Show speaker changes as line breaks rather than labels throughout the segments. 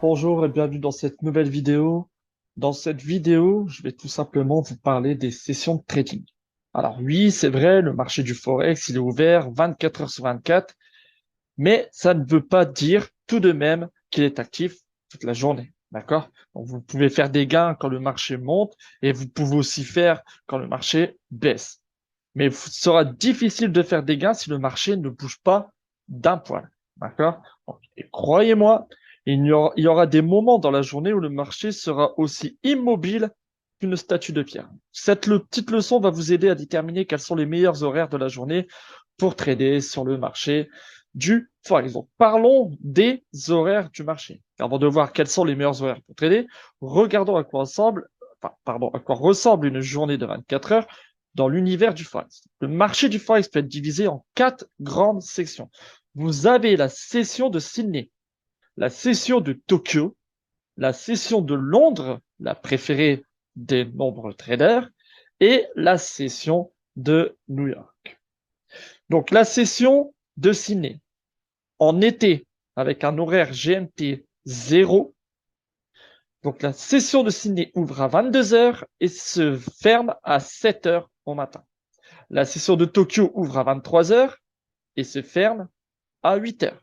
Bonjour et bienvenue dans cette nouvelle vidéo. Dans cette vidéo, je vais tout simplement vous parler des sessions de trading. Alors oui, c'est vrai, le marché du Forex, il est ouvert 24 heures sur 24, mais ça ne veut pas dire tout de même qu'il est actif toute la journée. D'accord? Donc vous pouvez faire des gains quand le marché monte et vous pouvez aussi faire quand le marché baisse. Mais il sera difficile de faire des gains si le marché ne bouge pas d'un poil. D'accord? Et croyez-moi, il y aura des moments dans la journée où le marché sera aussi immobile qu'une statue de pierre. Cette petite leçon va vous aider à déterminer quels sont les meilleurs horaires de la journée pour trader sur le marché du Forex. Donc, parlons des horaires du marché. Avant de voir quels sont les meilleurs horaires pour trader, regardons à quoi ressemble une journée de 24 heures dans l'univers du Forex. Le marché du Forex peut être divisé en 4 grandes sections. Vous avez la session de Sydney, la session de Tokyo, la session de Londres, la préférée des nombreux traders, et la session de New York. Donc la session de Sydney, en été, avec un horaire GMT 0. Donc la session de Sydney ouvre à 22 heures et se ferme à 7 heures au matin. La session de Tokyo ouvre à 23 heures et se ferme à 8 heures.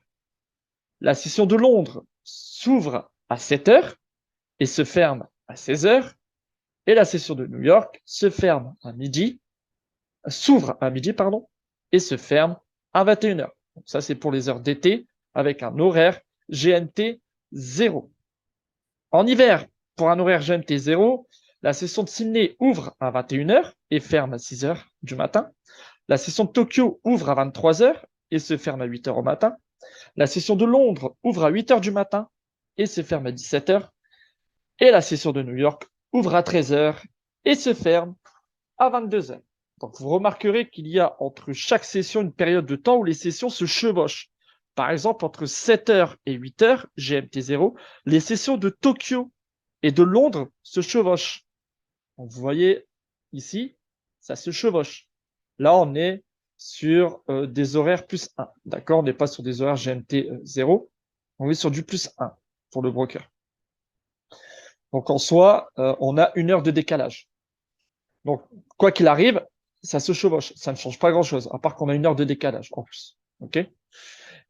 La session de Londres s'ouvre à 7 heures et se ferme à 16 heures. Et la session de New York s'ouvre à midi, pardon, et se ferme à 21 heures. Donc ça, c'est pour les heures d'été avec un horaire GMT 0. En hiver, pour un horaire GMT 0, la session de Sydney ouvre à 21 heures et ferme à 6 heures du matin. La session de Tokyo ouvre à 23 heures et se ferme à 8 heures au matin. La session de Londres ouvre à 8 heures du matin et se ferme à 17 heures. Et la session de New York ouvre à 13 heures et se ferme à 22 heures. Donc vous remarquerez qu'il y a entre chaque session une période de temps où les sessions se chevauchent. Par exemple, entre 7 heures et 8 heures, GMT 0, les sessions de Tokyo et de Londres se chevauchent. Donc vous voyez ici, ça se chevauche. Là, on est sur des horaires plus 1. D'accord? On n'est pas sur des horaires GMT 0. On est sur du plus 1 pour le broker. Donc en soi, on a 1 heure de décalage. Donc, quoi qu'il arrive, ça se chevauche. Ça ne change pas grand-chose, à part qu'on a 1 heure de décalage en plus. OK?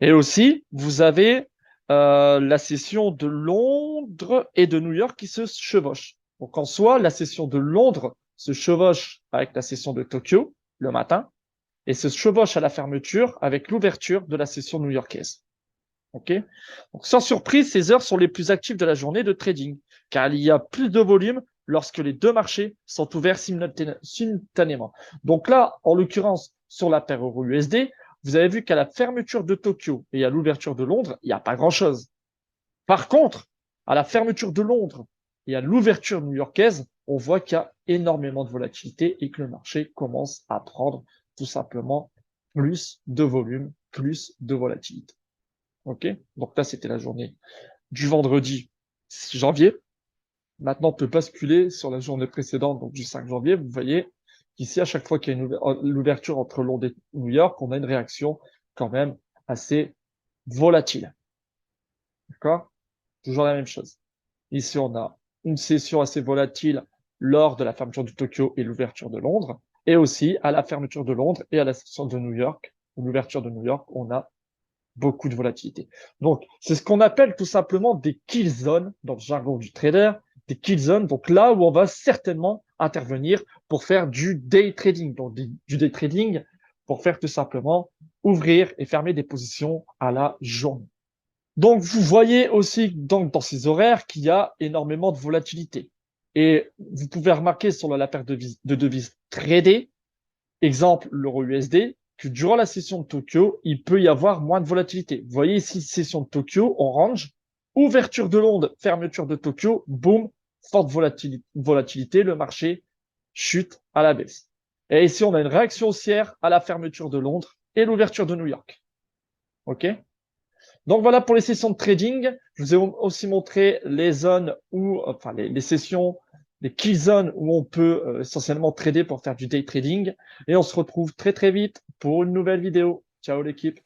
Et aussi, vous avez la session de Londres et de New York qui se chevauchent. Donc, en soi, la session de Londres se chevauche avec la session de Tokyo le matin et se chevauche à la fermeture avec l'ouverture de la session new-yorkaise. OK? Donc, sans surprise, ces heures sont les plus actives de la journée de trading, car il y a plus de volume lorsque les deux marchés sont ouverts simultanément. Donc là, en l'occurrence, sur la paire euro-USD, vous avez vu qu'à la fermeture de Tokyo et à l'ouverture de Londres, il n'y a pas grand-chose. Par contre, à la fermeture de Londres et à l'ouverture new-yorkaise, on voit qu'il y a énormément de volatilité et que le marché commence à prendre tout simplement plus de volume, plus de volatilité. OK? Donc là, c'était la journée du vendredi 6 janvier. Maintenant, on peut basculer sur la journée précédente, donc du 5 janvier. Vous voyez qu'ici, à chaque fois qu'il y a l'ouverture entre Londres et New York, on a une réaction quand même assez volatile. D'accord? Toujours la même chose. Ici, on a une session assez volatile lors de la fermeture de Tokyo et l'ouverture de Londres. Et aussi, à la fermeture de Londres et à la session de New York, ou l'ouverture de New York, on a beaucoup de volatilité. Donc, c'est ce qu'on appelle tout simplement des kill zones dans le jargon du trader, des kill zones, donc là où on va certainement intervenir pour faire du day trading, donc du day trading pour faire tout simplement ouvrir et fermer des positions à la journée. Donc, vous voyez aussi dans ces horaires qu'il y a énormément de volatilité. Et vous pouvez remarquer sur la paire de devises tradées, exemple l'euro USD, que durant la session de Tokyo, il peut y avoir moins de volatilité. Vous voyez ici, session de Tokyo, orange, ouverture de Londres, fermeture de Tokyo, boum, forte volatilité, le marché chute à la baisse. Et ici, on a une réaction haussière à la fermeture de Londres et l'ouverture de New York. OK? Donc voilà pour les sessions de trading. Je vous ai aussi montré les zones où, enfin les sessions, les key zones où on peut essentiellement trader pour faire du day trading. Et on se retrouve très très vite pour une nouvelle vidéo. Ciao l'équipe.